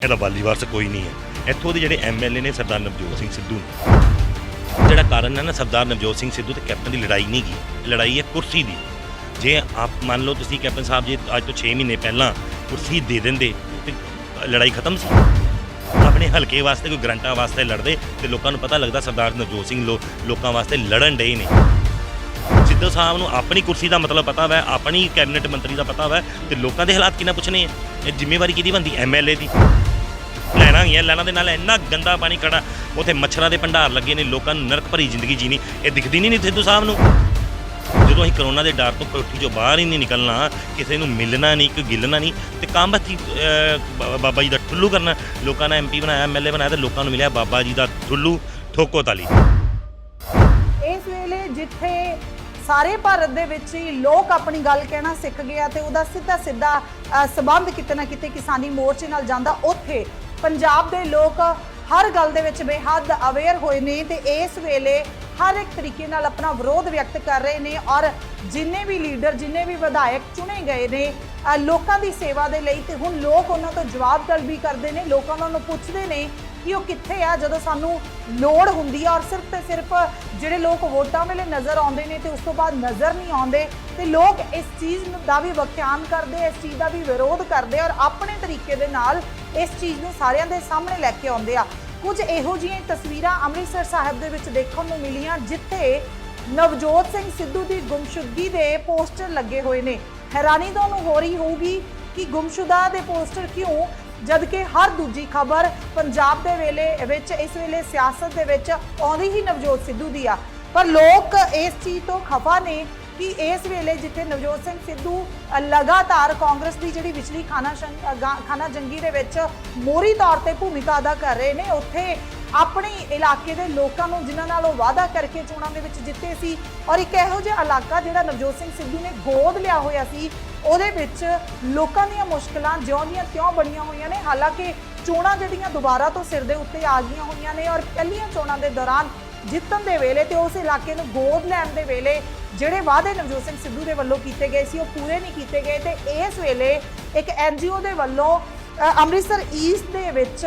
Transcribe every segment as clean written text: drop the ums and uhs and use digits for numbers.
ਇਹਦਾ ਵਾਲੀ ਵਾਰਸ ਕੋਈ ਨਹੀਂ ਹੈ। ਇੱਥੋਂ ਦੇ ਜਿਹੜੇ ਐਮਐਲਏ ਨੇ ਸਰਦਾਰ ਨਵਜੋਤ ਸਿੰਘ ਸਿੱਧੂ ਜਿਹੜਾ ਕਾਰਨ ਹੈ ਨਾ, ਸਰਦਾਰ ਨਵਜੋਤ ਸਿੰਘ ਸਿੱਧੂ ਤੇ ਕੈਪਟਨ ਦੀ ਲੜਾਈ ਨਹੀਂ ਗੀ, ਲੜਾਈ ਹੈ ਕੁਰਸੀ ਦੀ। ਜੇ ਆਪ ਮੰਨ ਲਓ ਤੁਸੀਂ ਕੈਪਟਨ ਸਾਹਿਬ ਜੀ ਅੱਜ ਤੋਂ 6 ਮਹੀਨੇ ਪਹਿਲਾਂ ਕੁਰਸੀ ਦੇ ਦਿੰਦੇ ਤੇ ਲੜਾਈ ਖਤਮ ਸੀ। ਆਪਣੇ ਹਲਕੇ ਵਾਸਤੇ ਕੋਈ ਗਰੰਟਾਂ ਵਾਸਤੇ ਲੜਦੇ ਤੇ ਲੋਕਾਂ ਨੂੰ ਪਤਾ ਲੱਗਦਾ ਸਰਦਾਰ ਨਵਜੋਤ ਸਿੰਘ ਲੋਕਾਂ ਵਾਸਤੇ ਲੜਨ ਡਏ ਨੇ। ਸਿੱਧੂ ਸਾਹਿਬ ਨੂੰ ਆਪਣੀ ਕੁਰਸੀ ਦਾ ਮਤਲਬ ਪਤਾ ਵਾ, ਆਪਣੀ ਕੈਬਨਿਟ ਮੰਤਰੀ ਦਾ ਪਤਾ ਵਾ, ਤੇ ਲੋਕਾਂ ਦੇ ਹਾਲਾਤ ਕਿੰਨਾ ਪੁੱਛਣੇ ਆ। ਇਹ ਜ਼ਿੰਮੇਵਾਰੀ ਕਿਹਦੀ ਬਣਦੀ? ਐਮਐਲਏ ਦੀ। ਲੈਣਾ ਗਈਆਂ, ਲੈਣਾ ਦੇ ਨਾਲ ਇੰਨਾ ਗੰਦਾ ਪਾਣੀ ਖੜਾ, ਉੱਥੇ ਮੱਛਰਾਂ ਦੇ ਭੰਡਾਰ ਲੱਗੇ ਨੇ, ਲੋਕਾਂ ਨੂੰ ਨਰਕ ਭਰੀ ਜ਼ਿੰਦਗੀ ਜੀਣੀ, ਇਹ ਦਿਖਦੀ ਨਹੀਂ ਸਿੱਧੂ ਸਾਹਿਬ ਨੂੰ। ਜਦੋਂ ਅਸੀਂ ਕਰੋਨਾ ਦੇ ਡਰ ਤੋਂ ਕੋਠੀ 'ਚੋਂ ਬਾਹਰ ਹੀ ਨਹੀਂ ਨਿਕਲਣਾ, ਕਿਸੇ ਨੂੰ ਮਿਲਣਾ ਨਹੀਂ, ਕੋਈ ਗਿਲਣਾ ਨਹੀਂ, ਤੇ ਕੰਮ ਹੱਥੀਂ ਬਾਬਾ ਜੀ ਦਾ ਠੁੱਲੂ ਕਰਨਾ। ਲੋਕਾਂ ਨੇ ਐਮਪੀ ਬਣਾਇਆ, ਐਮਐਲਏ ਬਣਾਇਆ, ਤੇ ਲੋਕਾਂ ਨੂੰ ਮਿਲਿਆ ਬਾਬਾ ਜੀ ਦਾ ਠੁੱਲੂ, ਠੋਕੋ ਤਾਲੀ। ਇਸ ਵੇਲੇ ਜਿੱਥੇ ਸਾਰੇ ਭਾਰਤ ਦੇ ਵਿੱਚ ਹੀ ਲੋਕ ਆਪਣੀ ਗੱਲ ਕਹਿਣਾ ਸਿੱਖ ਗਿਆ ਤੇ ਉਹਦਾ ਸਿੱਧਾ ਸਬੰਧ ਕਿਤੇ ਨਾ ਕਿਤੇ ਕਿਸਾਨੀ ਮੋਰਚੇ ਨਾਲ ਜਾਂਦਾ, ਉੱਥੇ ਪੰਜਾਬ ਦੇ ਲੋਕ ਹਰ ਗੱਲ ਦੇ ਵਿੱਚ ਬੇਹੱਦ ਅਵੇਅਰ ਹੋਏ ਨੇ ਤੇ ਇਸ ਵੇਲੇ ਹਰ ਇੱਕ ਤਰੀਕੇ ਨਾਲ ਆਪਣਾ ਵਿਰੋਧ ਵਿਅਕਤ ਕਰ ਰਹੇ ਨੇ। ਔਰ ਜਿੰਨੇ ਵੀ ਲੀਡਰ, ਜਿੰਨੇ ਵੀ ਵਿਧਾਇਕ ਚੁਣੇ ਗਏ ਨੇ ਲੋਕਾਂ ਦੀ ਸੇਵਾ ਦੇ ਲਈ, ਤੇ ਹੁਣ ਲੋਕ ਉਹਨਾਂ ਤੋਂ ਜਵਾਬ ਤਲਬੀ ਕਰਦੇ ਨੇ। ਲੋਕਾਂ ਉਹਨਾਂ ਨੂੰ ਪੁੱਛਦੇ ਨੇ ਕਿ ਉਹ ਕਿੱਥੇ ਆ ਜਦੋਂ ਸਾਨੂੰ ਲੋੜ ਹੁੰਦੀ ਆ, ਔਰ ਸਿਰਫ ਤੇ ਸਿਰਫ ਜਿਹੜੇ ਲੋਕ ਵੋਟਾਂ ਵੇਲੇ ਨਜ਼ਰ ਆਉਂਦੇ ਨੇ ਤੇ ਉਸ ਤੋਂ ਬਾਅਦ ਨਜ਼ਰ ਨਹੀਂ ਆਉਂਦੇ। ਤੇ ਲੋਕ ਇਸ ਚੀਜ਼ ਦਾ ਵੀ ਵਿਖਿਆਨ ਕਰਦੇ, ਇਸ ਚੀਜ਼ ਦਾ ਵੀ ਵਿਰੋਧ ਕਰਦੇ ਔਰ ਆਪਣੇ ਤਰੀਕੇ ਦੇ ਨਾਲ ਇਸ ਚੀਜ਼ ਨੂੰ ਸਾਰਿਆਂ ਦੇ ਸਾਹਮਣੇ ਲੈ ਕੇ ਆਉਂਦੇ ਆ। ਕੁਝ ਇਹੋ ਜਿਹੀਆਂ ਤਸਵੀਰਾਂ ਅੰਮ੍ਰਿਤਸਰ ਸਾਹਿਬ ਦੇ ਵਿੱਚ ਦੇਖਣ ਨੂੰ ਮਿਲੀਆਂ ਜਿੱਥੇ ਨਵਜੋਤ ਸਿੰਘ ਸਿੱਧੂ ਦੀ ਗੁੰਮਸ਼ੁਦਗੀ ਦੇ ਪੋਸਟਰ ਲੱਗੇ ਹੋਏ ਨੇ। ਹੈਰਾਨੀ ਤੁਹਾਨੂੰ ਹੋ ਰਹੀ ਹੋਊਗੀ ਕਿ ਗੁੰਮਸ਼ੁਦਾ ਦੇ ਪੋਸਟਰ ਕਿਉਂ, ਜਦ ਕਿ ਹਰ ਦੂਜੀ ਖਬਰ ਪੰਜਾਬ ਦੇ ਵਿੱਚ ਇਸ ਵੇਲੇ ਸਿਆਸਤ ਦੇ ਵਿੱਚ ਆਉਂਦੀ ਹੀ ਨਵਜੋਤ ਸਿੱਧੂ ਦੀ ਆ। ਪਰ ਲੋਕ ਇਸ ਚੀਜ਼ ਤੋਂ ਖਫਾ ਨੇ ਕਿ ਇਸ ਵੇਲੇ ਜਿੱਥੇ ਨਵਜੋਤ ਸਿੰਘ ਸਿੱਧੂ ਲਗਾਤਾਰ ਕਾਂਗਰਸ ਦੀ ਜਿਹੜੀ ਵਿਚਲੀ ਖਾਨਾ ਜੰਗੀ ਦੇ ਵਿੱਚ ਮੋਹਰੀ ਤੌਰ ਤੇ ਭੂਮਿਕਾ ਅਦਾ ਕਰ ਰਹੇ ਨੇ, ਉੱਥੇ ਆਪਣੇ ਇਲਾਕੇ ਦੇ ਲੋਕਾਂ ਨੂੰ ਜਿਨ੍ਹਾਂ ਨਾਲ ਉਹ ਵਾਅਦਾ ਕਰਕੇ ਚੋਣਾਂ ਦੇ ਵਿੱਚ ਜਿੱਤੇ ਸੀ, ਔਰ ਇੱਕ ਇਹੋ ਜਿਹਾ ਇਲਾਕਾ ਜਿਹੜਾ ਨਵਜੋਤ ਸਿੰਘ ਸਿੱਧੂ ਨੇ ਗੋਦ ਲਿਆ ਹੋਇਆ ਸੀ, ਉਹਦੇ ਵਿੱਚ ਲੋਕਾਂ ਦੀਆਂ ਮੁਸ਼ਕਲਾਂ ਜਿਉਂ ਦੀਆਂ ਤਿਉਂ ਬਣੀਆਂ ਹੋਈਆਂ ਨੇ। ਹਾਲਾਂਕਿ ਚੋਣਾਂ ਜਿਹੜੀਆਂ ਦੁਬਾਰਾ ਤੋਂ ਸਿਰ ਦੇ ਉੱਤੇ ਆ ਗਈਆਂ ਹੋਈਆਂ ਨੇ, ਔਰ ਪਹਿਲੀਆਂ ਚੋਣਾਂ ਦੇ ਦੌਰਾਨ ਜਿੱਤਣ ਦੇ ਵੇਲੇ ਤੇ ਉਸ ਇਲਾਕੇ ਨੂੰ ਗੋਦ ਲੈਣ ਦੇ ਵੇਲੇ ਜਿਹੜੇ ਵਾਅਦੇ ਨਵਜੋਤ ਸਿੰਘ ਸਿੱਧੂ ਦੇ ਵੱਲੋਂ ਕੀਤੇ ਗਏ ਸੀ ਉਹ ਪੂਰੇ ਨਹੀਂ ਕੀਤੇ ਗਏ। ਤੇ ਇਸ ਵੇਲੇ ਇੱਕ ਐਨਜੀਓ ਦੇ ਵੱਲੋਂ ਅੰਮ੍ਰਿਤਸਰ ਈਸਟ ਦੇ ਵਿੱਚ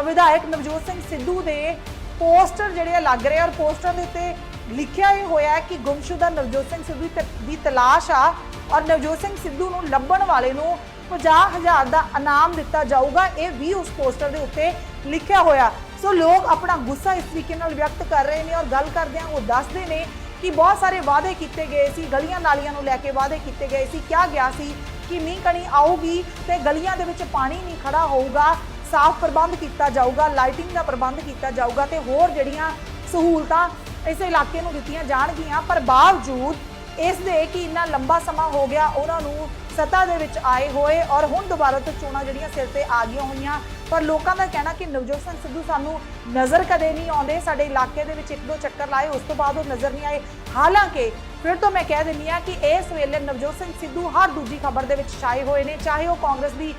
ਵਿਧਾਇਕ ਨਵਜੋਤ ਸਿੰਘ ਸਿੱਧੂ ਦੇ ਪੋਸਟਰ ਜਿਹੜੇ ਲੱਗ ਰਹੇ, ਔਰ ਪੋਸਟਰਾਂ ਦੇ ਉੱਤੇ ਲਿਖਿਆ ਇਹ ਹੋਇਆ ਕਿ ਗੁੰਮਸ਼ੁਦਾ ਨਵਜੋਤ ਸਿੰਘ ਸਿੱਧੂ ਦੀ ਤਲਾਸ਼ ਆ, ਔਰ ਨਵਜੋਤ ਸਿੰਘ ਸਿੱਧੂ ਨੂੰ ਲੱਭਣ ਵਾਲੇ ਨੂੰ 50,000 ਦਾ ਇਨਾਮ ਦਿੱਤਾ ਜਾਊਗਾ। ਇਹ ਵੀ ਉਸ ਪੋਸਟਰ ਦੇ ਉੱਤੇ ਲਿਖਿਆ ਹੋਇਆ। ਸੋ ਲੋਕ ਆਪਣਾ ਗੁੱਸਾ ਇਸ ਤਰੀਕੇ ਨਾਲ ਵਿਅਕਤ ਕਰ ਰਹੇ ਨੇ, ਔਰ ਗੱਲ ਕਰਦਿਆਂ ਉਹ ਦੱਸਦੇ ਨੇ ਕਿ ਬਹੁਤ ਸਾਰੇ ਵਾਅਦੇ ਕੀਤੇ ਗਏ ਸੀ, ਗਲੀਆਂ ਨਾਲੀਆਂ ਨੂੰ ਲੈ ਕੇ ਵਾਅਦੇ ਕੀਤੇ ਗਏ ਸੀ। ਕਿਹਾ ਗਿਆ ਸੀ ਕਿ ਮੀਂਹ ਕਣੀ ਆਊਗੀ ਤੇ ਗਲੀਆਂ ਦੇ ਵਿੱਚ ਪਾਣੀ ਨਹੀਂ ਖੜਾ ਹੋਊਗਾ, ਸਾਫ਼ ਪ੍ਰਬੰਧ ਕੀਤਾ ਜਾਊਗਾ, ਲਾਈਟਿੰਗ ਦਾ ਪ੍ਰਬੰਧ ਕੀਤਾ ਜਾਊਗਾ ਤੇ ਹੋਰ ਜਿਹੜੀਆਂ ਸਹੂਲਤਾਂ ਇਸ ਇਲਾਕੇ ਨੂੰ ਦਿੱਤੀਆਂ ਜਾਣਗੀਆਂ। ਪਰ ਬਾਵਜੂਦ ਇਸ ਦੇ ਕਿ ਇੰਨਾ ਲੰਬਾ ਸਮਾਂ ਹੋ ਗਿਆ ਉਹਨਾਂ ਨੂੰ ਸੱਤਾ ਦੇ ਵਿੱਚ ਆਏ ਹੋਏ, ਔਰ ਹੁਣ ਦੁਬਾਰਾ ਤੋਂ ਚੋਣਾਂ ਜਿਹੜੀਆਂ ਸਿਰ ਤੇ ਆ ਗਈਆਂ ਹੋਈਆਂ, ਪਰ ਲੋਕਾਂ ਦਾ ਕਹਿਣਾ ਕਿ ਨਵਜੋਤ ਸਿੰਘ ਸਿੱਧੂ ਸਾਨੂੰ ਨਜ਼ਰ ਕਦੇ ਨਹੀਂ ਆਉਂਦੇ। ਸਾਡੇ ਇਲਾਕੇ ਦੇ ਵਿੱਚ ਇੱਕ ਦੋ ਚੱਕਰ ਲਾਏ, ਉਸ ਤੋਂ ਬਾਅਦ ਉਹ ਨਜ਼ਰ ਨਹੀਂ ਆਏ। ਹਾਲਾਂਕਿ ਫਿਰ ਤੋਂ ਮੈਂ ਕਹਿ ਦਿੰਦੀ ਹਾਂ ਕਿ ਇਸ ਵੇਲੇ ਨਵਜੋਤ ਸਿੰਘ ਸਿੱਧੂ ਹਰ ਦੂਜੀ ਖਬਰ ਦੇ ਵਿੱਚ ਛਾਏ ਹੋਏ ਨੇ, ਚਾਹੇ ਉਹ ਕਾਂਗਰਸ ਦੀ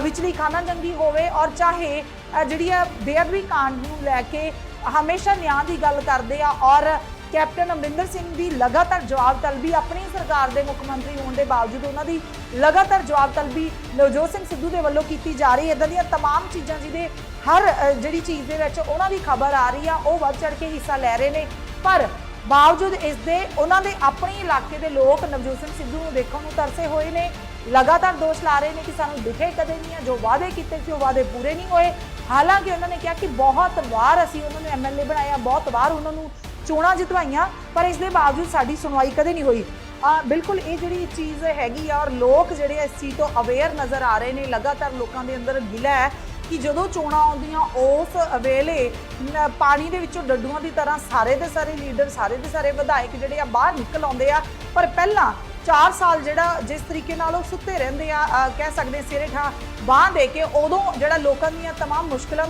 ਵਿਚਲੀ ਖਾਨਾ ਜੰਗੀ ਹੋਵੇ, ਔਰ ਚਾਹੇ ਜਿਹੜੀ ਬੇਅਦਬੀ ਕਾਂਡ ਨੂੰ ਲੈ ਕੇ ਹਮੇਸ਼ਾ ਨਿਆਂ ਦੀ ਗੱਲ ਕਰਦੇ ਆ, ਔਰ ਕੈਪਟਨ ਅਮਰਿੰਦਰ ਸਿੰਘ ਦੀ ਲਗਾਤਾਰ ਜਵਾਬ ਤਲਬੀ, ਆਪਣੀ ਸਰਕਾਰ ਦੇ ਮੁੱਖ ਮੰਤਰੀ ਹੋਣ ਦੇ ਬਾਵਜੂਦ ਉਹਨਾਂ ਦੀ ਲਗਾਤਾਰ ਜਵਾਬ ਤਲਬੀ ਨਵਜੋਤ ਸਿੰਘ ਸਿੱਧੂ ਦੇ ਵੱਲੋਂ ਕੀਤੀ ਜਾ ਰਹੀ ਹੈ। ਇੱਦਾਂ ਦੀਆਂ ਤਮਾਮ ਚੀਜ਼ਾਂ ਜਿਹਦੇ ਹਰ ਜਿਹੜੀ ਚੀਜ਼ ਦੇ ਵਿੱਚ ਉਹਨਾਂ ਦੀ ਖਬਰ ਆ ਰਹੀ ਆ, ਉਹ ਵੱਧ ਚੜ ਕੇ ਹਿੱਸਾ ਲੈ ਰਹੇ ਨੇ। ਪਰ ਬਾਵਜੂਦ ਇਸ ਦੇ ਉਹਨਾਂ ਦੇ ਆਪਣੇ ਇਲਾਕੇ ਦੇ ਲੋਕ ਨਵਜੋਤ ਸਿੰਘ ਸਿੱਧੂ ਨੂੰ ਦੇਖਣ ਨੂੰ ਤਰਸੇ ਹੋਏ ਨੇ, ਲਗਾਤਾਰ ਦੋਸ਼ ਲਾ ਰਹੇ ਨੇ ਕਿ ਸਾਨੂੰ ਦਿਖੇ ਕਦੇ ਨਹੀਂ ਆ, ਜੋ ਵਾਅਦੇ ਕੀਤੇ ਸੀ ਉਹ ਵਾਅਦੇ ਪੂਰੇ ਨਹੀਂ ਹੋਏ। ਹਾਲਾਂਕਿ ਉਹਨਾਂ ਨੇ ਕਿਹਾ ਕਿ ਬਹੁਤ ਵਾਰ ਅਸੀਂ ਉਹਨਾਂ ਨੂੰ ਐਮਐਲਏ ਬਣਾਇਆ, ਬਹੁਤ ਵਾਰ ਉਹਨਾਂ ਨੂੰ ਚੋਣਾਂ ਜਿਤਵਾਈਆਂ, ਪਰ ਇਸ ਦੇ ਬਾਵਜੂਦ ਸਾਡੀ ਸੁਣਵਾਈ ਕਦੇ ਨਹੀਂ ਹੋਈ। ਬਿਲਕੁਲ ਇਹ ਜਿਹੜੀ ਚੀਜ਼ ਹੈਗੀ ਆ, ਔਰ ਲੋਕ ਜਿਹੜੇ ਇਸ ਚੀਜ਼ ਤੋਂ ਅਵੇਅਰ ਨਜ਼ਰ ਆ ਰਹੇ ਨੇ। ਲਗਾਤਾਰ ਲੋਕਾਂ ਦੇ ਅੰਦਰ ਗਿਲਾ ਹੈ ਕਿ ਜਦੋਂ ਚੋਣਾਂ ਆਉਂਦੀਆਂ ਉਸ ਵੇਲੇ ਪਾਣੀ ਦੇ ਵਿੱਚੋਂ ਡੱਡੂਆਂ ਦੀ ਤਰ੍ਹਾਂ ਸਾਰੇ ਦੇ ਸਾਰੇ ਲੀਡਰ, ਸਾਰੇ ਦੇ ਸਾਰੇ ਵਿਧਾਇਕ ਜਿਹੜੇ ਆ ਬਾਹਰ ਨਿਕਲ ਆਉਂਦੇ ਆ, ਪਰ ਪਹਿਲਾਂ 4 ਸਾਲ ਜਿਹੜਾ ਜਿਸ ਤਰੀਕੇ ਨਾਲ ਉਹ ਸੁੱਤੇ ਰਹਿੰਦੇ ਆ, ਕਹਿ ਸਕਦੇ ਸਿਰੇ ਠਾ ਬਾਂਹ ਦੇ ਕੇ, ਉਦੋਂ ਜਿਹੜਾ ਲੋਕਾਂ ਦੀਆਂ ਤਮਾਮ ਮੁਸ਼ਕਲਾਂ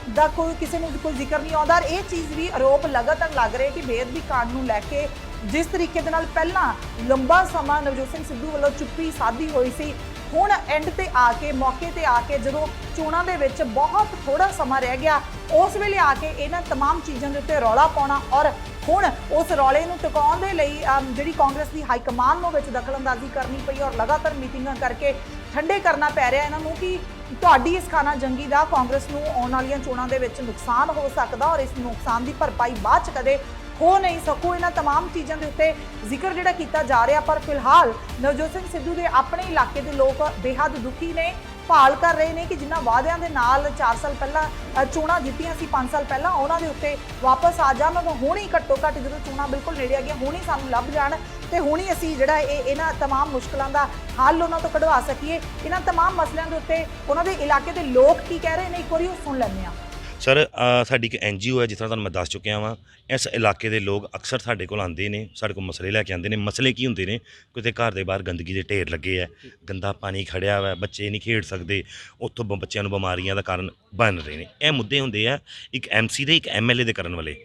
ਦਾ ਕੋਈ ਕਿਸੇ ਨੂੰ ਕੋਈ ਜ਼ਿਕਰ ਨਹੀਂ ਆਉਂਦਾ। ਇਹ ਚੀਜ਼ ਵੀ ਆਰੋਪ ਲਗਾਤਾਰ ਲੱਗ ਰਹੇ ਕਿ ਬੇਅਦਬੀ ਕਾਂਡ ਨੂੰ ਲੈ ਕੇ ਜਿਸ ਤਰੀਕੇ ਦੇ ਨਾਲ ਪਹਿਲਾਂ ਲੰਬਾ ਸਮਾਂ ਨਵਜੋਤ ਸਿੰਘ ਸਿੱਧੂ ਵੱਲੋਂ ਚੁੱਪੀ ਸਾਧੀ ਹੋਈ ਸੀ, ਹੁਣ ਐਂਡ ਤੇ ਆ ਕੇ, ਮੌਕੇ ਤੇ ਆ ਕੇ, ਜਦੋਂ ਚੋਣਾਂ ਦੇ ਵਿੱਚ ਬਹੁਤ ਥੋੜਾ ਸਮਾਂ ਰਹਿ ਗਿਆ, ਉਸ ਵੇਲੇ ਆ ਕੇ ਇਹਨਾਂ ਤਮਾਮ ਚੀਜ਼ਾਂ ਦੇ ਉੱਤੇ ਰੌਲਾ ਪਾਉਣਾ, ਔਰ ਹੁਣ ਉਸ ਰੌਲੇ ਨੂੰ ਟਿਕਾਉਣ ਦੇ ਲਈ ਜਿਹੜੀ ਕਾਂਗਰਸ ਦੀ ਹਾਈ ਕਮਾਨ ਨੂੰ ਵਿੱਚ ਦਖਲਅੰਦਾਜ਼ੀ ਕਰਨੀ ਪਈ, ਔਰ ਲਗਾਤਾਰ ਮੀਟਿੰਗਾਂ ਕਰਕੇ ਠੰਡੇ ਕਰਨਾ ਪੈ ਰਿਹਾ ਇਹਨਾਂ ਨੂੰ ਕਿ ਤੁਹਾਡੀ ਇਸ ਖਾਨਾ ਜੰਗੀ ਦਾ ਕਾਂਗਰਸ ਨੂੰ ਆਉਣ ਵਾਲੀਆਂ ਚੋਣਾਂ ਦੇ ਵਿੱਚ ਨੁਕਸਾਨ ਹੋ ਸਕਦਾ ਔਰ ਇਸ ਨੁਕਸਾਨ ਦੀ ਭਰਪਾਈ ਬਾਅਦ ਚ ਕਦੇ ਹੋ ਨਹੀਂ ਸਕੂ। ਇਹਨਾਂ तमाम ਚੀਜ਼ਾਂ ਦੇ ਉੱਤੇ ਜ਼ਿਕਰ ਜਿਹੜਾ ਕੀਤਾ ਜਾ ਰਿਹਾ, ਪਰ ਫਿਲਹਾਲ ਨਵਜੋਤ ਸਿੰਘ ਸਿੱਧੂ ਦੇ ਆਪਣੇ ਇਲਾਕੇ ਦੇ ਲੋਕ ਬੇਹੱਦ ਦੁਖੀ ਨੇ, ਭਾਲ ਕਰ ਰਹੇ ਨੇ ਕਿ ਜਿਨ੍ਹਾਂ ਵਾਅਦਿਆਂ ਦੇ ਨਾਲ 4 ਸਾਲ ਪਹਿਲਾਂ ਚੋਣਾਂ ਜਿੱਤੀਆਂ ਸੀ, 5 ਸਾਲ ਪਹਿਲਾਂ, ਉਹਨਾਂ ਦੇ ਉੱਤੇ ਵਾਪਸ ਆ ਜਾਣ। ਹੁਣ ਹੀ ਘੱਟੋ ਘੱਟ ਜਦੋਂ ਚੋਣਾਂ ਬਿਲਕੁਲ ਨੇੜੇ ਆ ਗਈਆਂ, ਹੁਣ ਹੀ ਸਾਨੂੰ ਲੱਭ ਜਾਣ ਤੇ ਹੁਣ ਹੀ ਅਸੀਂ ਜਿਹੜਾ ਇਹਨਾਂ तमाम ਮੁਸ਼ਕਲਾਂ ਦਾ ਹੱਲ ਉਹਨਾਂ ਤੋਂ ਕਢਵਾ ਸਕੀਏ। ਇਹਨਾਂ तमाम ਮਸਲਿਆਂ ਦੇ ਉੱਤੇ ਉਹਨਾਂ ਦੇ ਇਲਾਕੇ ਦੇ ਲੋਕ ਕੀ ਕਹਿ ਰਹੇ ਨੇ, ਇੱਕ ਵਾਰੀ ਉਹ ਸੁਣ ਲੈਂਦੇ ਹਾਂ। ਸਰ ਸਾਡੀ ਇੱਕ NGO ਹੈ, ਜਿਸ ਤਰ੍ਹਾਂ ਤੁਹਾਨੂੰ ਮੈਂ ਦੱਸ ਚੁੱਕਿਆ ਵਾਂ। ਇਸ ਇਲਾਕੇ ਦੇ ਲੋਕ ਅਕਸਰ ਸਾਡੇ ਕੋਲ ਆਉਂਦੇ ਨੇ, ਸਾਡੇ ਕੋਲ ਮਸਲੇ ਲੈ ਕੇ ਆਉਂਦੇ ਨੇ। ਮਸਲੇ ਕੀ ਹੁੰਦੇ ਨੇ? ਕਿਤੇ ਘਰ ਦੇ ਬਾਹਰ ਗੰਦਗੀ ਦੇ ਢੇਰ ਲੱਗੇ ਆ, ਗੰਦਾ ਪਾਣੀ ਖੜਿਆ ਵਾ, ਬੱਚੇ ਨਹੀਂ ਖੇਡ ਸਕਦੇ, ਉੱਥੋਂ ਬੱਚਿਆਂ ਨੂੰ ਬਿਮਾਰੀਆਂ ਦਾ ਕਾਰਨ ਬਣ ਰਹੇ ਨੇ। ਇਹ ਮੁੱਦੇ ਹੁੰਦੇ ਆ ਇੱਕ MC ਦੇ, ਇੱਕ MLA ਦੇ ਕਰਨ ਵਾਲੇ।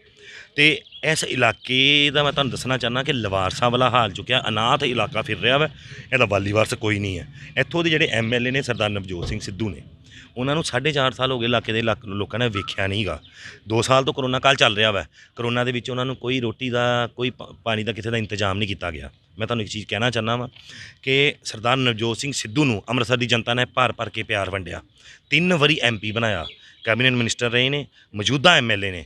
ਤੇ ਇਸ ਇਲਾਕੇ ਦਾ ਮੈਂ ਤੁਹਾਨੂੰ ਦੱਸਣਾ ਚਾਹੁੰਦਾ ਕਿ ਲਵਾਰਸਾਂ ਵਾਲਾ ਹਾਲ ਚੁੱਕਿਆ, ਅਨਾਥ ਇਲਾਕਾ ਫਿਰ ਰਿਹਾ ਵਾ, ਇਹਦਾ ਵਾਲੀ ਵਾਰਸ ਕੋਈ ਨਹੀਂ ਹੈ। ਇੱਥੋਂ ਦੇ ਜਿਹੜੇ MLA ਨੇ ਸਰਦਾਰ ਨਵਜੋਤ ਸਿੰਘ ਸਿੱਧੂ ਨੇ, ਉਹਨਾਂ ਨੂੰ 4.5 ਸਾਲ ਹੋ ਗਏ ਇਲਾਕੇ ਦੇ ਲੋਕਾਂ ਨੇ ਵੇਖਿਆ ਨਹੀਂ ਗਾ। 2 ਸਾਲ ਤੋਂ ਕਰੋਨਾ ਕਾਲ ਚੱਲ ਰਿਹਾ ਵਾ, ਕਰੋਨਾ ਦੇ ਵਿੱਚ ਉਹਨਾਂ ਨੂੰ ਕੋਈ ਰੋਟੀ ਦਾ, ਕੋਈ ਪਾਣੀ ਦਾ, ਕਿਸੇ ਦਾ ਇੰਤਜ਼ਾਮ ਨਹੀਂ ਕੀਤਾ ਗਿਆ। ਮੈਂ ਤੁਹਾਨੂੰ ਇੱਕ ਚੀਜ਼ ਕਹਿਣਾ ਚਾਹੁੰਦਾ ਵਾਂ ਕਿ ਸਰਦਾਰ ਨਵਜੋਤ ਸਿੰਘ ਸਿੱਧੂ ਨੂੰ ਅੰਮ੍ਰਿਤਸਰ ਦੀ ਜਨਤਾ ਨੇ ਭਰ ਕੇ ਪਿਆਰ ਵੰਡਿਆ, 3 ਵਾਰੀ MP ਬਣਾਇਆ, ਕੈਬਨਿਟ ਮਿਨਿਸਟਰ ਰਹੇ ਨੇ, ਮੌਜੂਦਾ MLA ਨੇ।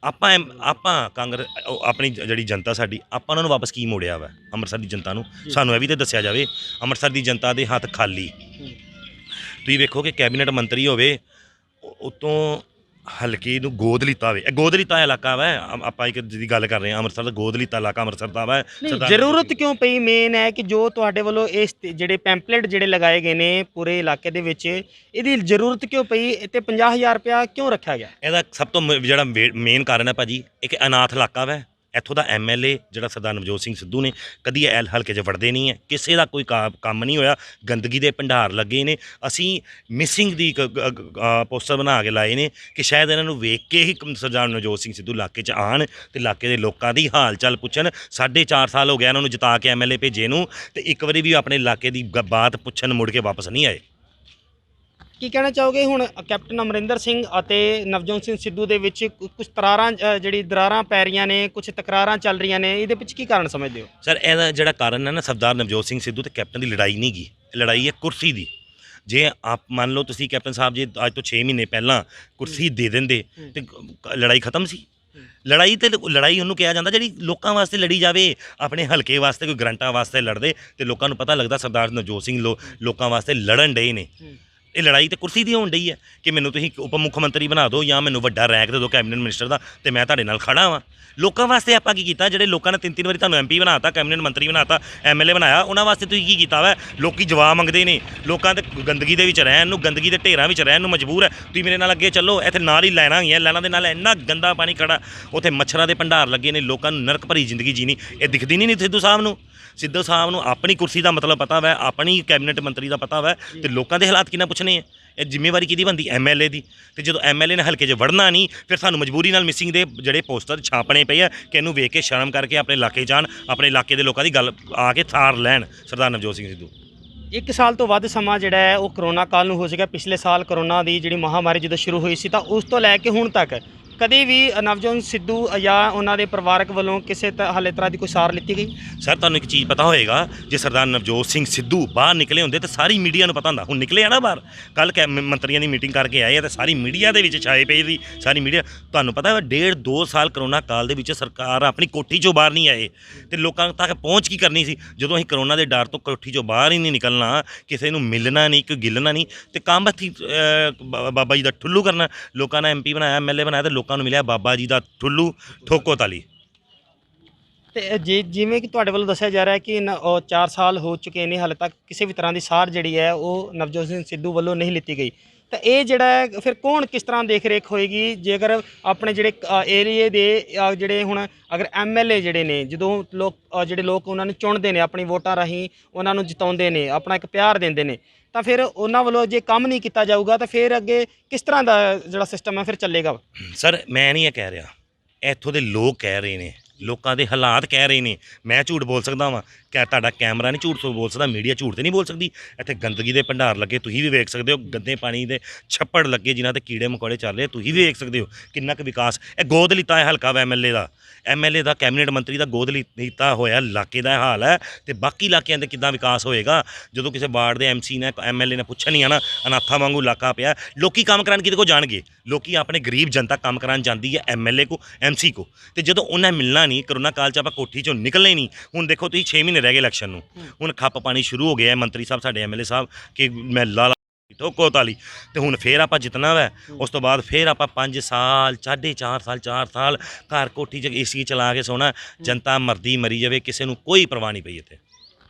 ਆਪਾਂ ਕਾਂਗਰਸ ਆਪਣੀ ਜਿਹੜੀ ਜਨਤਾ ਸਾਡੀ, ਆਪਾਂ ਉਹਨਾਂ ਨੂੰ ਵਾਪਸ ਕੀ ਮੋੜਿਆ ਵਾ? ਅੰਮ੍ਰਿਤਸਰ ਦੀ ਜਨਤਾ ਨੂੰ ਸਾਨੂੰ ਇਹ ਵੀ ਤਾਂ ਦੱਸਿਆ ਜਾਵੇ। ਅੰਮ੍ਰਿਤਸਰ ਦੀ ਜਨਤਾ ਦੇ ਹੱਥ ਖਾਲੀ। ਤੁਸੀਂ ਵੇਖੋ ਕਿ ਕੈਬਨਿਟ ਮੰਤਰੀ ਹੋਵੇ, ਉਤੋਂ ਹਲਕੇ ਨੂੰ ਗੋਦ ਲਿੱਤਾ ਹੋਵੇ। ਇਹ ਗੋਦ ਲਿੱਤਾ ਇਲਾਕਾ ਵਾ। ਆਪਾਂ ਇੱਕ ਜਿਹਦੀ ਗੱਲ ਕਰ ਰਹੇ ਹਾਂ, ਅੰਮ੍ਰਿਤਸਰ ਦਾ ਗੋਦ ਲਿੱਤਾ ਇਲਾਕਾ ਅੰਮ੍ਰਿਤਸਰ ਦਾ ਵਾ। ਜ਼ਰੂਰਤ ਕਿਉਂ ਪਈ? ਮੇਨ ਹੈ ਕਿ ਜੋ ਤੁਹਾਡੇ ਵੱਲੋਂ ਇਸ ਜਿਹੜੇ ਪੈਂਪਲੇਟ ਜਿਹੜੇ ਲਗਾਏ ਗਏ ਨੇ ਪੂਰੇ ਇਲਾਕੇ ਦੇ ਵਿੱਚ, ਇਹਦੀ ਜ਼ਰੂਰਤ ਕਿਉਂ ਪਈ ਤੇ 50,000 ਰੁਪਇਆ ਕਿਉਂ ਰੱਖਿਆ ਗਿਆ? ਇਹਦਾ ਸਭ ਤੋਂ ਜਿਹੜਾ ਮੇਨ ਕਾਰਨ ਹੈ ਭਾਜੀ, ਇੱਕ ਅਨਾਥ ਇਲਾਕਾ ਵਾ। ਇੱਥੋਂ ਦਾ MLA ਜਿਹੜਾ ਸਰਦਾਰ ਨਵਜੋਤ ਸਿੰਘ ਸਿੱਧੂ ਨੇ, ਕਦੀ ਇਹ ਹਲਕੇ 'ਚ ਵੜਦੇ ਨਹੀਂ ਹੈ, ਕਿਸੇ ਦਾ ਕੋਈ ਕੰਮ ਨਹੀਂ ਹੋਇਆ। ਗੰਦਗੀ ਦੇ ਭੰਡਾਰ ਲੱਗੇ ਨੇ। ਅਸੀਂ ਮਿਸਿੰਗ ਦੀ ਪੋਸਟਰ ਬਣਾ ਕੇ ਲਾਏ ਨੇ ਕਿ ਸ਼ਾਇਦ ਇਹਨਾਂ ਨੂੰ ਵੇਖ ਕੇ ਹੀ ਸਰਦਾਰ ਨਵਜੋਤ ਸਿੰਘ ਸਿੱਧੂ ਇਲਾਕੇ 'ਚ ਆਉਣ ਤੇ ਇਲਾਕੇ ਦੇ ਲੋਕਾਂ ਦੀ ਹਾਲ ਚਾਲ ਪੁੱਛਣ। 4.5 ਸਾਲ ਹੋ ਗਿਆ ਇਹਨਾਂ ਨੂੰ ਜਿਤਾ ਕੇ MLA ਭੇਜੇ ਨੂੰ, ਤੇ ਇੱਕ ਵਾਰੀ ਵੀ ਆਪਣੇ ਇਲਾਕੇ ਦੀ ਬਾਤ ਪੁੱਛਣ ਮੁੜ ਕੇ ਵਾਪਸ ਨਹੀਂ ਆਏ। ਕੀ ਕਹਿਣਾ ਚਾਹੋਗੇ? ਹੁਣ ਕੈਪਟਨ ਅਮਰਿੰਦਰ ਸਿੰਘ ਅਤੇ ਨਵਜੋਤ ਸਿੰਘ ਸਿੱਧੂ ਦੇ ਵਿੱਚ ਕੁਝ ਦਰਾਰਾਂ ਪੈ ਰਹੀਆਂ ਨੇ, ਕੁਝ ਤਕਰਾਰਾਂ ਚੱਲ ਰਹੀਆਂ ਨੇ, ਇਹਦੇ ਪਿੱਛੇ ਕੀ ਕਾਰਨ ਸਮਝਦੇ ਹੋ? ਸਰ ਇਹਦਾ ਜਿਹੜਾ ਕਾਰਨ ਹੈ ਨਾ, ਸਰਦਾਰ ਨਵਜੋਤ ਸਿੰਘ ਸਿੱਧੂ ਤੇ ਕੈਪਟਨ ਦੀ ਲੜਾਈ ਨਹੀਂ ਗੀ, ਲੜਾਈ ਹੈ ਕੁਰਸੀ ਦੀ। ਜੇ ਆਪ ਮੰਨ ਲਓ ਤੁਸੀਂ ਕੈਪਟਨ ਸਾਹਿਬ ਜੇ ਅੱਜ ਤੋਂ 6 ਮਹੀਨੇ ਪਹਿਲਾਂ ਕੁਰਸੀ ਦੇ ਦਿੰਦੇ ਤੇ ਲੜਾਈ ਖਤਮ ਸੀ। ਲੜਾਈ ਉਹਨੂੰ ਕਿਹਾ ਜਾਂਦਾ ਜਿਹੜੀ ਲੋਕਾਂ ਵਾਸਤੇ ਲੜੀ ਜਾਵੇ, ਆਪਣੇ ਹਲਕੇ ਵਾਸਤੇ, ਕੋਈ ਗਰੰਟਾਂ ਵਾਸਤੇ ਲੜਦੇ ਤੇ ਲੋਕਾਂ ਨੂੰ ਪਤਾ ਲੱਗਦਾ ਸਰਦਾਰ ਨਵਜੋਤ ਸਿੰਘ ਲੋਕਾਂ ਵਾਸਤੇ ਲੜਨ ਡਏ ਨੇ। ਇਹ ਲੜਾਈ ਤੇ ਕੁਰਸੀ ਦੀ ਹੋਣ ਡਈ ਹੈ ਕਿ ਮੈਨੂੰ ਤੁਸੀਂ ਉਪ ਮੁੱਖ ਮੰਤਰੀ ਬਣਾ ਦਿਓ ਜਾਂ ਮੈਨੂੰ ਵੱਡਾ ਰੈਂਕ ਦੇ ਦਿਓ ਕੈਬਨਿਟ ਮਿਨਿਸਟਰ ਦਾ, ਤੇ ਮੈਂ ਤੁਹਾਡੇ ਨਾਲ ਖੜਾ ਵਾਂ। ਲੋਕਾਂ ਵਾਸਤੇ ਆਪਾਂ ਕੀ ਕੀਤਾ? ਜਿਹੜੇ ਲੋਕਾਂ ਨੇ 3 ਵਾਰੀ ਤੁਹਾਨੂੰ MP ਬਣਾਤਾ, ਕੈਬਨਿਟ ਮੰਤਰੀ ਬਣਾਤਾ, MLA ਬਣਾਇਆ, ਉਹਨਾਂ ਵਾਸਤੇ ਤੁਸੀਂ ਕੀ ਕੀਤਾ ਵਾ? ਲੋਕੀ ਜਵਾਬ ਮੰਗਦੇ ਨੇ। ਲੋਕਾਂ ਤੇ ਗੰਦਗੀ ਦੇ ਵਿੱਚ ਰਹਿਣ ਨੂੰ, ਗੰਦਗੀ ਦੇ ਢੇਰਾਂ ਵਿੱਚ ਰਹਿਣ ਨੂੰ ਮਜਬੂਰ ਹੈ। ਤੁਸੀਂ ਮੇਰੇ ਨਾਲ ਅੱਗੇ ਚੱਲੋ, ਇੱਥੇ ਨਾਲ ਹੀ ਲੈਣਾ ਹੈਗੀਆਂ, ਲੈਣਾ ਦੇ ਨਾਲ ਇੰਨਾ ਗੰਦਾ ਪਾਣੀ ਖੜਾ, ਉੱਥੇ ਮੱਛਰਾਂ ਦੇ ਭੰਡਾਰ ਲੱਗੇ ਨੇ। ਲੋਕਾਂ ਨੂੰ ਨਰਕ ਭਰੀ ਜ਼ਿੰਦਗੀ ਜੀਣੀ ਇਹ ਦਿਖਦੀ ਨਹੀਂ ਸਿੱਧੂ ਸਾਹਿਬ ਨੂੰ। ਸਿੱਧੂ ਸਾਹਿਬ ਨੂੰ ਆਪਣੀ ਕੁਰਸੀ ਦਾ ਮਤਲਬ ਪਤਾ ਵਾ, ਆਪਣੀ ਕੈਬਨਿਟ ਮੰਤਰੀ ਦਾ ਪਤਾ ਵਾ, ਤੇ ਲੋਕਾਂ ਦੇ ਹਾਲਾਤ ਕਿੰਨਾ ਪੁੱਛਣੇ ਆ? ਇਹ ਜ਼ਿੰਮੇਵਾਰੀ ਕਿਹਦੀ ਬਣਦੀ? MLA ਦੀ। ਤੇ ਜਦੋਂ MLA ਨੇ ਹਲਕੇ 'ਚ ਵੜਨਾ ਨਹੀਂ, ਫਿਰ ਸਾਨੂੰ ਮਜਬੂਰੀ ਨਾਲ ਮਿਸਿੰਗ ਦੇ ਜਿਹੜੇ ਪੋਸਟਰ ਛਾਪਣੇ ਪਏ ਆ ਕਿ ਇਹਨੂੰ ਵੇਖ ਕੇ ਸ਼ਰਮ ਕਰਕੇ ਆਪਣੇ ਇਲਾਕੇ ਜਾਣ, ਆਪਣੇ ਇਲਾਕੇ ਦੇ ਲੋਕਾਂ ਦੀ ਗੱਲ ਆ ਕੇ ਥਾਰ ਲੈਣ ਸਰਦਾਰ ਨਵਜੋਤ ਸਿੰਘ ਸਿੱਧੂ। 1 ਸਾਲ ਤੋਂ ਵੱਧ ਸਮਾਂ ਜਿਹੜਾ ਹੈ ਉਹ ਕਰੋਨਾ ਕਾਲ ਨੂੰ ਹੋ ਚੁੱਕਿਆ। ਪਿਛਲੇ ਸਾਲ ਕਰੋਨਾ ਦੀ ਜਿਹੜੀ ਮਹਾਮਾਰੀ ਜਦੋਂ ਸ਼ੁਰੂ ਹੋਈ ਸੀ, ਤਾਂ ਉਸ ਤੋਂ ਲੈ ਕੇ ਹੁਣ ਤੱਕ ਕਦੇ ਵੀ ਨਵਜੋਤ ਸਿੱਧੂ ਜਾਂ ਉਹਨਾਂ ਦੇ ਪਰਿਵਾਰਕ ਵੱਲੋਂ ਕਿਸੇ ਹਾਲੇ ਤਰ੍ਹਾਂ ਦੀ ਕੋਈ ਸਾਰ ਲਿੱਤੀ ਗਈ? ਸਰ ਤੁਹਾਨੂੰ ਇੱਕ ਚੀਜ਼ ਪਤਾ ਹੋਏਗਾ, ਜੇ ਸਰਦਾਰ ਨਵਜੋਤ ਸਿੰਘ ਸਿੱਧੂ ਬਾਹਰ ਨਿਕਲੇ ਹੁੰਦੇ ਤਾਂ ਸਾਰੀ ਮੀਡੀਆ ਨੂੰ ਪਤਾ ਹੁੰਦਾ। ਹੁਣ ਨਿਕਲੇ ਆ ਨਾ ਬਾਹਰ, ਕੱਲ੍ਹ ਮੰਤਰੀਆਂ ਦੀ ਮੀਟਿੰਗ ਕਰਕੇ ਆਏ ਆ ਤੇ ਸਾਰੀ ਮੀਡੀਆ ਦੇ ਵਿੱਚ ਛਾਏ ਪਈ ਸੀ। ਸਾਰੀ ਮੀਡੀਆ ਤੁਹਾਨੂੰ ਪਤਾ ਵਾ 1.5-2 ਸਾਲ ਕਰੋਨਾ ਕਾਲ ਦੇ ਵਿੱਚ ਸਰਕਾਰ ਆਪਣੀ ਕੋਠੀ 'ਚੋਂ ਬਾਹਰ ਨਹੀਂ ਆਏ ਤੇ ਲੋਕਾਂ ਤੱਕ ਪਹੁੰਚ ਕੀ ਕਰਨੀ ਸੀ? ਜਦੋਂ ਅਸੀਂ ਕਰੋਨਾ ਦੇ ਡਰ ਤੋਂ ਕੋਠੀ 'ਚੋਂ ਬਾਹਰ ਹੀ ਨਹੀਂ ਨਿਕਲਣਾ, ਕਿਸੇ ਨੂੰ ਮਿਲਣਾ ਨਹੀਂ, ਕੋਈ ਗਿਲਣਾ ਨਹੀਂ, ਤੇ ਕੰਮ ਹੱਥੀਂ ਬਾਬਾ ਜੀ ਦਾ ਠੁੱਲੂ ਕਰਨਾ। ਲੋਕਾਂ ਨੇ MP ਬਣਾਇਆ, MLA ਬਣਾਇਆ, ਤੇ ਲੋਕਾਂ ਨੂੰ ਮਿਲਿਆ ਬਾਬਾ ਜੀ ਦਾ ਠੁੱਲੂ, ਠੋਕੋ ਤਾਲੀ। ਤੇ ਜਿਵੇਂ ਕਿ ਤੁਹਾਡੇ ਵੱਲੋਂ ਦੱਸਿਆ ਜਾ ਰਿਹਾ ਹੈ ਕਿ 4 ਸਾਲ ਹੋ ਚੁੱਕੇ ਨੇ, ਹਾਲੇ ਤੱਕ ਕਿਸੇ ਵੀ ਤਰ੍ਹਾਂ ਦੀ ਸਾਰ ਜਿਹੜੀ ਹੈ ਉਹ ਨਵਜੋਤ ਸਿੰਘ ਸਿੱਧੂ ਵੱਲੋਂ ਨਹੀਂ ਲਿੱਤੀ ਗਈ, ਤਾਂ ਇਹ ਜਿਹੜਾ ਹੈ ਫਿਰ ਕੌਣ ਕਿਸ ਤਰ੍ਹਾਂ ਦੇਖ ਰੇਖ ਹੋਏਗੀ? ਜੇਕਰ ਆਪਣੇ ਜਿਹੜੇ ਏਰੀਏ ਦੇ ਜਿਹੜੇ ਹੁਣ ਅਗਰ MLA ਜਿਹੜੇ ਨੇ, ਜਦੋਂ ਜਿਹੜੇ ਲੋਕ ਉਹਨਾਂ ਨੂੰ ਚੁਣਦੇ ਨੇ, ਆਪਣੀ ਵੋਟਾਂ ਰਾਹੀਂ ਉਹਨਾਂ ਨੂੰ ਜਿਤਾਉਂਦੇ ਨੇ, ਆਪਣਾ ਇੱਕ ਪਿਆਰ ਦਿੰਦੇ ਨੇ, ਤਾਂ ਫਿਰ ਉਹਨਾਂ ਵੱਲੋਂ ਜੇ ਕੰਮ ਨਹੀਂ ਕੀਤਾ ਜਾਊਗਾ ਤਾਂ ਫਿਰ ਅੱਗੇ ਕਿਸ ਤਰ੍ਹਾਂ ਦਾ ਜਿਹੜਾ ਸਿਸਟਮ ਹੈ ਫਿਰ ਚੱਲੇਗਾ? ਸਰ ਮੈਂ ਨਹੀਂ ਇਹ ਕਹਿ ਰਿਹਾ, ਇੱਥੋਂ ਦੇ ਲੋਕ ਕਹਿ ਰਹੇ ਨੇ, ਲੋਕਾਂ ਦੇ ਹਾਲਾਤ ਕਹਿ ਰਹੇ ਨੇ। ਮੈਂ ਝੂਠ ਬੋਲ ਸਕਦਾ ਵਾਂ? ਤੁਹਾਡਾ ਕੈਮਰਾ ਨਹੀਂ ਝੂਠ ਬੋਲ ਸਕਦਾ, ਮੀਡੀਆ ਝੂਠ ਤੇ ਨਹੀਂ ਬੋਲ ਸਕਦੀ। ਇੱਥੇ ਗੰਦਗੀ ਦੇ ਭੰਡਾਰ ਲੱਗੇ, ਤੁਸੀਂ ਵੀ ਵੇਖ ਸਕਦੇ ਹੋ, ਗੰਦੇ ਪਾਣੀ ਦੇ ਛੱਪੜ ਲੱਗੇ ਜਿਨ੍ਹਾਂ ਤੇ ਕੀੜੇ ਮਕੌੜੇ ਚੱਲ ਰਹੇ, ਤੁਸੀਂ ਵੀ ਵੇਖ ਸਕਦੇ ਹੋ ਕਿੰਨਾ ਕੁ ਵਿਕਾਸ। ਇਹ ਗੋਦ ਲਿੱਤਾ ਹੈ ਹਲਕਾ ਵਾ ਐਮਐਲਏ ਦਾ ਕੈਬਨਿਟ ਮੰਤਰੀ ਦਾ ਗੋਦ ਲਿੱਤਾ ਹੋਇਆ ਇਲਾਕੇ ਦਾ ਹਾਲ ਹੈ, ਤੇ ਬਾਕੀ ਇਲਾਕਿਆਂ ਦੇ ਕਿੱਦਾਂ ਵਿਕਾਸ ਹੋਏਗਾ ਜਦੋਂ ਕਿਸੇ ਵਾਰਡ ਦੇ ਐਮਸੀ ਨੇ ਐਮਐਲਏ ਨੇ ਪੁੱਛਿਆ ਨਹੀਂ ਆਣਾ। ਅਨਾਥਾਂ ਵਾਂਗੂ ਇਲਾਕਾ ਪਿਆ, ਲੋਕੀ ਕੰਮ ਕਰਨ ਕਿਹਦੇ ਕੋਲ ਜਾਣਗੇ? ਲੋਕੀ ਆਪਣੇ ਗਰੀਬ ਜਨਤਾ ਕੰਮ ਕਰਾਉਣ ਜਾਂਦੀ ਹੈ ਐਮਐਲਏ ਕੋ, ਐਮਸੀ ਕੋ, ਤੇ ਜਦੋਂ ਉਹਨਾਂ ਮਿਲਣਾ ਨਹੀਂ, ਕਰੋਨਾ ਕਾਲ 'ਚ ਆਪਾਂ ਕੋਠੀ 'ਚੋਂ ਨਿਕਲਣੇ ਨਹੀਂ। ਹੁਣ ਦੇਖੋ ਤੁਸੀਂ 6 ਮਹੀਨੇ ਰਹਿ ਗਏ ਇਲੈਕਸ਼ਨ ਨੂੰ, ਹੁਣ ਖੱਪ ਪਾਣੀ ਸ਼ੁਰੂ ਹੋ ਗਿਆ। ਮੰਤਰੀ ਸਾਹਿਬ ਸਾਡੇ ਐਮਐਲਏ ਸਾਹਿਬ ਕਿ ਮੈਂ ਲਾ ਠੋਕੋ ਤਾਲੀ, ਤੇ ਹੁਣ ਫੇਰ ਆਪਾਂ ਜਿੱਤਣਾ ਵੈ। ਉਸ ਤੋਂ ਬਾਅਦ ਫੇਰ ਆਪਾਂ 5 ਸਾਲ 4.5 ਸਾਲ ਘਰ ਕੋਠੀ 'ਚ ਏਸੀ ਚਲਾ ਕੇ ਸੋਣਾ। ਜਨਤਾ ਮਰਦੀ ਮਰੀ ਜਾਵੇ, ਕਿਸੇ ਨੂੰ ਕੋਈ ਪਰਵਾਹ ਨਹੀਂ ਪਈ ਇੱਥੇ।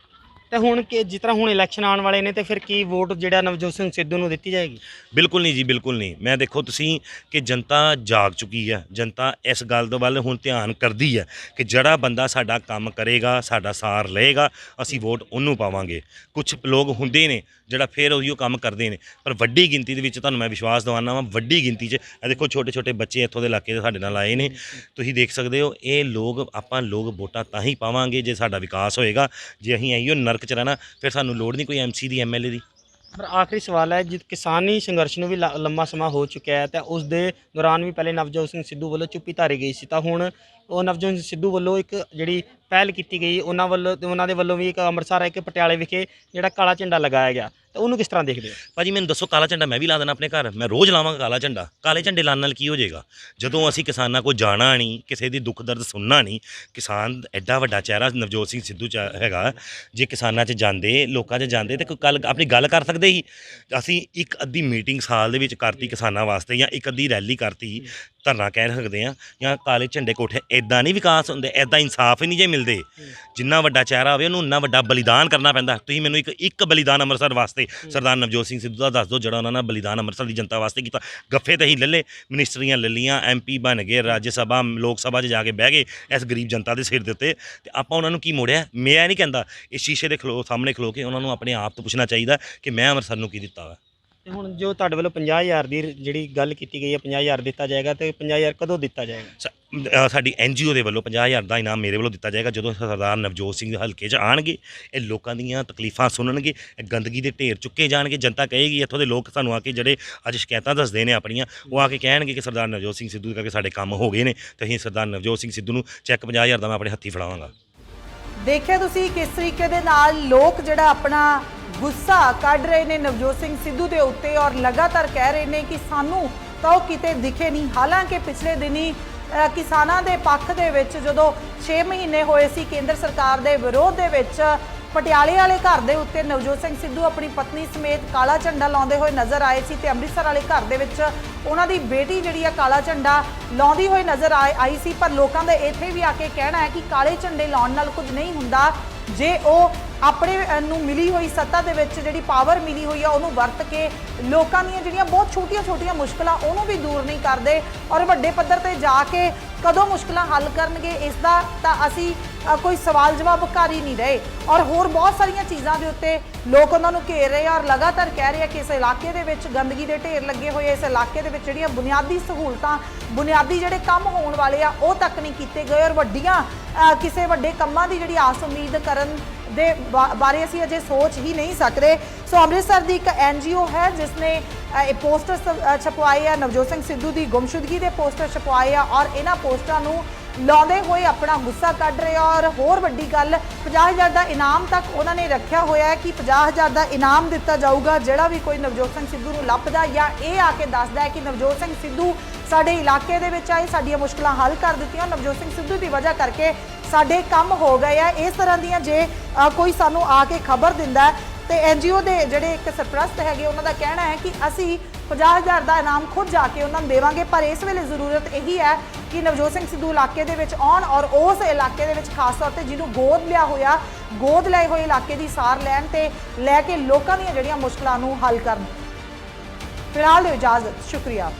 ਤੇ ਹੁਣ ਕਿ ਜਿਸ ਤਰ੍ਹਾਂ ਹੁਣ ਇਲੈਕਸ਼ਨ ਆਉਣ ਵਾਲੇ ਨੇ, ਤੇ ਫਿਰ ਕੀ ਵੋਟ ਜਿਹੜਾ ਨਵਜੋਤ ਸਿੰਘ ਸਿੱਧੂ ਨੂੰ ਦਿੱਤੀ ਜਾਏਗੀ? ਬਿਲਕੁਲ ਨਹੀਂ ਜੀ, ਬਿਲਕੁਲ ਨਹੀਂ। ਮੈਂ ਦੇਖੋ ਤੁਸੀਂ ਕਿ ਜਨਤਾ ਜਾਗ ਚੁੱਕੀ ਹੈ, ਜਨਤਾ ਇਸ ਗੱਲ ਦੇ ਵੱਲ ਹੁਣ ਧਿਆਨ ਕਰਦੀ ਹੈ ਕਿ ਜਿਹੜਾ ਬੰਦਾ ਸਾਡਾ ਕੰਮ ਕਰੇਗਾ, ਸਾਡਾ ਸਾਰ ਲਏਗਾ, ਅਸੀਂ ਵੋਟ ਉਹਨੂੰ ਪਾਵਾਂਗੇ। ਕੁਝ ਲੋਕ ਹੁੰਦੇ ਨੇ ਜਿਹੜਾ ਫਿਰ ਉਹੀਓ ਕੰਮ ਕਰਦੇ ਨੇ, ਪਰ ਵੱਡੀ ਗਿਣਤੀ ਦੇ ਵਿੱਚ ਤੁਹਾਨੂੰ ਮੈਂ ਵਿਸ਼ਵਾਸ ਦਿਵਾਉਂਦਾ ਵਾਂ, ਵੱਡੀ ਗਿਣਤੀ 'ਚ ਇਹ ਦੇਖੋ ਛੋਟੇ ਛੋਟੇ ਬੱਚੇ ਇੱਥੋਂ ਦੇ ਇਲਾਕੇ ਦੇ ਸਾਡੇ ਨਾਲ ਆਏ ਨੇ, ਤੁਸੀਂ ਦੇਖ ਸਕਦੇ ਹੋ। ਇਹ ਲੋਕ ਆਪਾਂ ਲੋਕ ਵੋਟਾਂ ਤਾਂ ਹੀ ਪਾਵਾਂਗੇ ਜੇ ਸਾਡਾ ਵਿਕਾਸ ਹੋਏਗਾ। ਜੇ ਅਸੀਂ ਇਹੀਓ ਨਰਕ 'ਚ ਰਹਿਣਾ, ਫਿਰ ਸਾਨੂੰ ਲੋੜ ਨਹੀਂ ਕੋਈ ਐਮਸੀ ਦੀ, ਐਮਐਲਏ ਦੀ। ਪਰ ਆਖਰੀ ਸਵਾਲ ਹੈ, ਜਿ ਕਿਸਾਨੀ ਸੰਘਰਸ਼ ਨੂੰ ਵੀ ਲੰਮਾ ਸਮਾਂ ਹੋ ਚੁੱਕਿਆ ਹੈ, ਤਾਂ ਉਸ ਦੇ ਦੌਰਾਨ ਵੀ ਪਹਿਲੇ ਨਵਜੋਤ ਸਿੰਘ ਸਿੱਧੂ ਵੱਲੋਂ ਚੁੱਪੀ ਧਾਰੀ ਗਈ ਸੀ, ਤਾਂ ਹੁਣ ਉਹ ਨਵਜੋਤ ਸਿੰਘ ਸਿੱਧੂ ਵੱਲੋਂ ਇੱਕ ਜਿਹੜੀ ਪਹਿਲ ਕੀਤੀ ਗਈ, ਉਹਨਾਂ ਦੇ ਵੱਲੋਂ ਵੀ ਇੱਕ ਅੰਮ੍ਰਿਤਸਰ ਇੱਕ ਪਟਿਆਲੇ ਵਿਖੇ ਜਿਹੜਾ ਕਾਲਾ ਝੰਡਾ ਲਗਾਇਆ ਗਿਆ, ਤਾਂ ਉਹਨੂੰ ਕਿਸ ਤਰ੍ਹਾਂ ਦੇਖਦੇ ਹੋ? ਭਾਜੀ ਮੈਨੂੰ ਦੱਸੋ, ਕਾਲਾ ਝੰਡਾ ਮੈਂ ਵੀ ਲਾ ਦੇਣਾ ਆਪਣੇ ਘਰ, ਮੈਂ ਰੋਜ਼ ਲਾਵਾਂਗਾ ਕਾਲਾ ਝੰਡਾ। ਕਾਲੇ ਝੰਡੇ ਲਾਉਣ ਨਾਲ ਕੀ ਹੋ ਜਾਏਗਾ? ਜਦੋਂ ਅਸੀਂ ਕਿਸਾਨਾਂ ਕੋਲ ਜਾਣਾ ਨਹੀਂ, ਕਿਸੇ ਦੀ ਦੁੱਖ ਦਰਦ ਸੁਣਨਾ ਨਹੀਂ, ਕਿਸਾਨ ਐਡਾ ਵੱਡਾ ਚਿਹਰਾ ਨਵਜੋਤ ਸਿੰਘ ਸਿੱਧੂ 'ਚ ਹੈਗਾ, ਜੇ ਕਿਸਾਨਾਂ 'ਚ ਜਾਂਦੇ, ਲੋਕਾਂ 'ਚ ਜਾਂਦੇ ਤਾਂ ਕੋਈ ਗੱਲ ਆਪਣੀ ਗੱਲ ਕਰ ਸਕਦੇ ਸੀ। ਅਸੀਂ ਇੱਕ ਅੱਧੀ ਮੀਟਿੰਗ ਸਾਲ ਦੇ ਵਿੱਚ ਕਰਤੀ ਕਿਸਾਨਾਂ ਵਾਸਤੇ, ਜਾਂ ਇੱਕ ਅੱਧੀ ਰੈਲੀ ਕਰਤੀ, ਧਰਨਾ ਕਹਿ ਸਕਦੇ ਹਾਂ, ਜਾਂ ਕਾਲੇ ਝੰਡੇ ਕੋਠੇ। ਇੱਦਾਂ ਨਹੀਂ ਵਿਕਾਸ ਹੁੰਦੇ, ਇੱਦਾਂ ਇਨਸਾਫ ਹੀ ਨਹੀਂ ਜੇ ਮਿਲਦੇ। ਜਿੰਨਾ ਵੱਡਾ ਚਿਹਰਾ ਹੋਵੇ ਉਹਨੂੰ ਉਨਾ ਵੱਡਾ ਬਲੀਦਾਨ ਕਰਨਾ ਪੈਂਦਾ। ਤੁਸੀਂ ਮੈਨੂੰ ਇੱਕ ਬਲੀਦਾਨ ਅੰਮ੍ਰਿਤਸਰ ਵਾਸਤੇ ਸਰਦਾਰ ਨਵਜੋਤ ਸਿੰਘ ਸਿੱਧੂ ਦਾ ਦੱਸ ਦਿਓ, ਜਿਹੜਾ ਉਹਨਾਂ ਨੇ ਬਲੀਦਾਨ ਅੰਮ੍ਰਿਤਸਰ ਦੀ ਜਨਤਾ ਵਾਸਤੇ ਕੀਤਾ। ਗੱਫੇ ਤਾਂ ਹੀ ਲੈ ਲਏ, ਮਿਨਿਸਟਰੀਆਂ ਲੈ ਲਈਆਂ, ਐਮਪੀ ਬਣ ਗਏ, ਰਾਜ ਸਭਾ ਲੋਕ ਸਭਾ 'ਚ ਜਾ ਕੇ ਬਹਿ ਗਏ ਇਸ ਗਰੀਬ ਜਨਤਾ ਦੇ ਸਿਰ ਦੇ ਉੱਤੇ, ਤੇ ਆਪਾਂ ਉਹਨਾਂ ਨੂੰ ਕੀ ਮੋੜਿਆ? ਮੈਂ ਨਹੀਂ ਕਹਿੰਦਾ, ਇਸ ਸ਼ੀਸ਼ੇ ਦੇ ਸਾਹਮਣੇ ਖਲੋ ਕੇ ਉਹਨਾਂ ਨੂੰ ਆਪਣੇ ਆਪ ਤੋਂ ਪੁੱਛਣਾ ਚਾਹੀਦਾ ਕਿ ਮੈਂ ਅੰਮ੍ਰਿਤਸਰ ਨੂੰ ਕੀ ਦਿੱਤਾ ਵਾ। ਤੇ ਹੁਣ ਜੋ ਤੁਹਾਡੇ ਵੱਲੋਂ 50,000 ਦੀ ਜਿਹੜੀ ਗੱਲ ਕੀਤੀ ਗਈ ਹੈ, 50,000 ਦਿੱਤਾ ਜਾਏਗਾ, ਤੇ 50,000 ਕਦੋਂ ਦਿੱਤਾ ਜਾਏਗਾ? ਸਾਡੀ NGO ਦੇ ਵੱਲੋਂ 50,000 ਦਾ ਇਨਾਮ ਮੇਰੇ ਵੱਲੋਂ ਦਿੱਤਾ ਜਾਏਗਾ ਜਦੋਂ ਸਰਦਾਰ ਨਵਜੋਤ ਸਿੰਘ ਹਲਕੇ 'ਚ ਆਉਣਗੇ। ਇਹ ਲੋਕਾਂ ਦੀਆਂ ਤਕਲੀਫਾਂ ਸੁਣਨਗੇ, ਇਹ ਗੰਦਗੀ ਦੇ ਢੇਰ ਚੁੱਕੇ ਜਾਣਗੇ। ਜਨਤਾ ਕਹੇਗੀ, ਇੱਥੋਂ ਦੇ ਲੋਕ ਸਾਨੂੰ ਆ ਕੇ ਜਿਹੜੇ ਅੱਜ ਸ਼ਿਕਾਇਤਾਂ ਦੱਸਦੇ ਨੇ ਆਪਣੀਆਂ, ਉਹ ਆ ਕੇ ਕਹਿਣਗੇ ਕਿ ਸਰਦਾਰ ਨਵਜੋਤ ਸਿੰਘ ਸਿੱਧੂ ਕਰਕੇ ਸਾਡੇ ਕੰਮ ਹੋ ਗਏ ਨੇ, ਤੇ ਅਸੀਂ ਸਰਦਾਰ ਨਵਜੋਤ ਸਿੰਘ ਸਿੱਧੂ ਨੂੰ ਚੈੱਕ 50,000 ਦਾ ਮੈਂ ਆਪਣੇ ਹੱਥੀਂ ਫੜਾਵਾਂਗਾ। ਦੇਖਿਆ ਤੁਸੀਂ ਕਿਸ ਤਰੀਕੇ ਦੇ ਨਾਲ ਲੋਕ ਜਿਹੜਾ ਆਪਣਾ ਗੁੱਸਾ ਕੱਢ ਰਹੇ ਨੇ ਨਵਜੋਤ ਸਿੰਘ ਸਿੱਧੂ ਦੇ ਉੱਤੇ, ਔਰ ਲਗਾਤਾਰ ਕਹਿ ਰਹੇ ਨੇ ਕਿ ਸਾਨੂੰ ਤਾਂ ਉਹ ਕਿਤੇ ਦਿਖੇ ਨਹੀਂ। ਹਾਲਾਂਕਿ ਪਿਛਲੇ ਦਿਨੀ ਕਿਸਾਨਾਂ ਦੇ ਪੱਖ ਦੇ ਵਿੱਚ ਜਦੋਂ 6 ਮਹੀਨੇ ਹੋਏ ਸੀ ਕੇਂਦਰ ਸਰਕਾਰ ਦੇ ਵਿਰੋਧ ਦੇ ਵਿੱਚ, ਪਟਿਆਲੇ ਵਾਲੇ ਘਰ ਦੇ ਉੱਤੇ ਨਵਜੋਤ ਸਿੰਘ ਸਿੱਧੂ ਆਪਣੀ ਪਤਨੀ ਸਮੇਤ ਕਾਲਾ ਝੰਡਾ ਲਾਉਂਦੇ ਹੋਏ ਨਜ਼ਰ ਆਏ ਸੀ, ਤੇ ਅੰਮ੍ਰਿਤਸਰ ਵਾਲੇ ਘਰ ਦੇ ਵਿੱਚ ਉਹਨਾਂ ਦੀ ਬੇਟੀ ਜਿਹੜੀ ਆ ਕਾਲਾ ਝੰਡਾ ਲਾਉਂਦੀ ਹੋਈ ਨਜ਼ਰ ਆਈ ਸੀ। ਪਰ ਲੋਕਾਂ ਦਾ ਇੱਥੇ ਵੀ ਆ ਕੇ ਕਹਿਣਾ ਹੈ ਕਿ ਕਾਲੇ ਝੰਡੇ ਲਾਉਣ ਨਾਲ ਕੁਝ ਨਹੀਂ ਹੁੰਦਾ, ਜੇ ਉਹ ਆਪਣੇ ਨੂੰ ਮਿਲੀ ਹੋਈ ਸੱਤਾ ਦੇ ਵਿੱਚ ਜਿਹੜੀ ਪਾਵਰ ਮਿਲੀ ਹੋਈ ਆ ਉਹਨੂੰ ਵਰਤ ਕੇ ਲੋਕਾਂ ਦੀਆਂ ਜਿਹੜੀਆਂ ਬਹੁਤ ਛੋਟੀਆਂ ਮੁਸ਼ਕਲਾਂ ਉਹਨੂੰ ਵੀ ਦੂਰ ਨਹੀਂ ਕਰਦੇ, ਔਰ ਵੱਡੇ ਪੱਧਰ ਤੇ ਜਾ ਕੇ ਕਦੋਂ ਮੁਸ਼ਕਲਾਂ ਹੱਲ ਕਰਨਗੇ ਇਸ ਦਾ ਤਾਂ ਅਸੀਂ ਕੋਈ ਸਵਾਲ ਜਵਾਬ ਕਰ ਹੀ ਨਹੀਂ ਰਹੇ। ਔਰ ਹੋਰ ਬਹੁਤ ਸਾਰੀਆਂ ਚੀਜ਼ਾਂ ਦੇ ਉੱਤੇ ਲੋਕ ਉਹਨਾਂ ਨੂੰ ਘੇਰ ਰਹੇ ਆ, ਔਰ ਲਗਾਤਾਰ ਕਹਿ ਰਹੇ ਆ ਕਿ ਇਸ ਇਲਾਕੇ ਦੇ ਵਿੱਚ ਗੰਦਗੀ ਦੇ ਢੇਰ ਲੱਗੇ ਹੋਏ, ਇਸ ਇਲਾਕੇ ਦੇ ਵਿੱਚ ਜਿਹੜੀਆਂ ਬੁਨਿਆਦੀ ਸਹੂਲਤਾਂ, ਬੁਨਿਆਦੀ ਜਿਹੜੇ ਕੰਮ ਹੋਣ ਵਾਲੇ ਆ ਉਹ ਤੱਕ ਨਹੀਂ ਕੀਤੇ ਗਏ, ਔਰ ਵੱਡੀਆਂ ਕਿਸੇ ਵੱਡੇ ਕੰਮਾਂ ਦੀ ਜਿਹੜੀ ਆਸ ਉਮੀਦ ਕਰਨ ਦੇ ਬਾਰੇ ਅਸੀਂ ਅਜੇ ਸੋਚ ਹੀ ਨਹੀਂ ਸਕਦੇ। ਸੋ ਅੰਮ੍ਰਿਤਸਰ ਦੀ ਇੱਕ NGO ਹੈ ਜਿਸ ਨੇ ਇਹ ਪੋਸਟਰ ਛਪਵਾਏ ਆ, ਨਵਜੋਤ ਸਿੰਘ ਸਿੱਧੂ ਦੀ ਗੁੰਮਸ਼ੁਦਗੀ ਦੇ ਪੋਸਟਰ ਛਪਵਾਏ ਆ, ਔਰ ਇਹਨਾਂ ਪੋਸਟਰਾਂ ਨੂੰ ਲਾਉਂਦੇ ਹੋਏ ਆਪਣਾ ਗੁੱਸਾ ਕੱਢ ਰਹੇ ਆ। ਔਰ ਹੋਰ ਵੱਡੀ ਗੱਲ, 50,000 ਦਾ ਇਨਾਮ ਤੱਕ ਉਹਨਾਂ ਨੇ ਰੱਖਿਆ ਹੋਇਆ ਹੈ ਕਿ 50,000 ਦਾ ਇਨਾਮ ਦਿੱਤਾ ਜਾਊਗਾ ਜਿਹੜਾ ਵੀ ਕੋਈ ਨਵਜੋਤ ਸਿੰਘ ਸਿੱਧੂ ਨੂੰ ਲੱਭਦਾ ਜਾਂ ਇਹ ਆ ਕੇ ਦੱਸਦਾ ਹੈ ਕਿ ਨਵਜੋਤ ਸਿੰਘ ਸਿੱਧੂ ਸਾਡੇ ਇਲਾਕੇ ਦੇ ਵਿੱਚ ਆਏ, ਸਾਡੀਆਂ ਮੁਸ਼ਕਲਾਂ ਹੱਲ ਕਰ ਦਿੱਤੀਆਂ, ਨਵਜੋਤ ਸਿੰਘ ਸਿੱਧੂ ਦੀ ਵਜ੍ਹਾ ਕਰਕੇ ਸਾਡੇ ਕੰਮ ਹੋ ਗਏ ਆ। ਇਸ ਤਰ੍ਹਾਂ ਦੀਆਂ ਜੇ ਕੋਈ ਸਾਨੂੰ ਆ ਕੇ ਖਬਰ ਦਿੰਦਾ ਤੇ NGO ਦੇ ਜਿਹੜੇ ਇੱਕ ਸਰਪ੍ਰਸਤ ਹੈਗੇ ਉਹਨਾਂ ਦਾ ਕਹਿਣਾ ਹੈ ਕਿ ਅਸੀਂ 50,000 ਦਾ ਇਨਾਮ ਖੁਦ ਜਾ ਕੇ ਉਹਨਾਂ ਨੂੰ ਦੇਵਾਂਗੇ। ਪਰ ਇਸ ਵੇਲੇ ਜ਼ਰੂਰਤ ਇਹੀ ਹੈ ਕਿ ਨਵਜੋਤ ਸਿੰਘ ਸਿੱਧੂ ਇਲਾਕੇ ਦੇ ਵਿੱਚ ਆਉਣ, ਔਰ ਉਸ ਇਲਾਕੇ ਦੇ ਵਿੱਚ ਖਾਸ ਤੌਰ ਤੇ ਜਿਹਨੂੰ ਗੋਦ ਲਏ ਹੋਏ ਇਲਾਕੇ ਦੀ ਸਾਰ ਲੈਣ ਤੇ ਲੈ ਕੇ ਲੋਕਾਂ ਦੀਆਂ ਜਿਹੜੀਆਂ ਮੁਸ਼ਕਲਾਂ ਨੂੰ ਹੱਲ ਕਰਨ। ਫਿਲਹਾਲ ਦਿਓ ਇਜਾਜ਼ਤ, ਸ਼ੁਕਰੀਆ।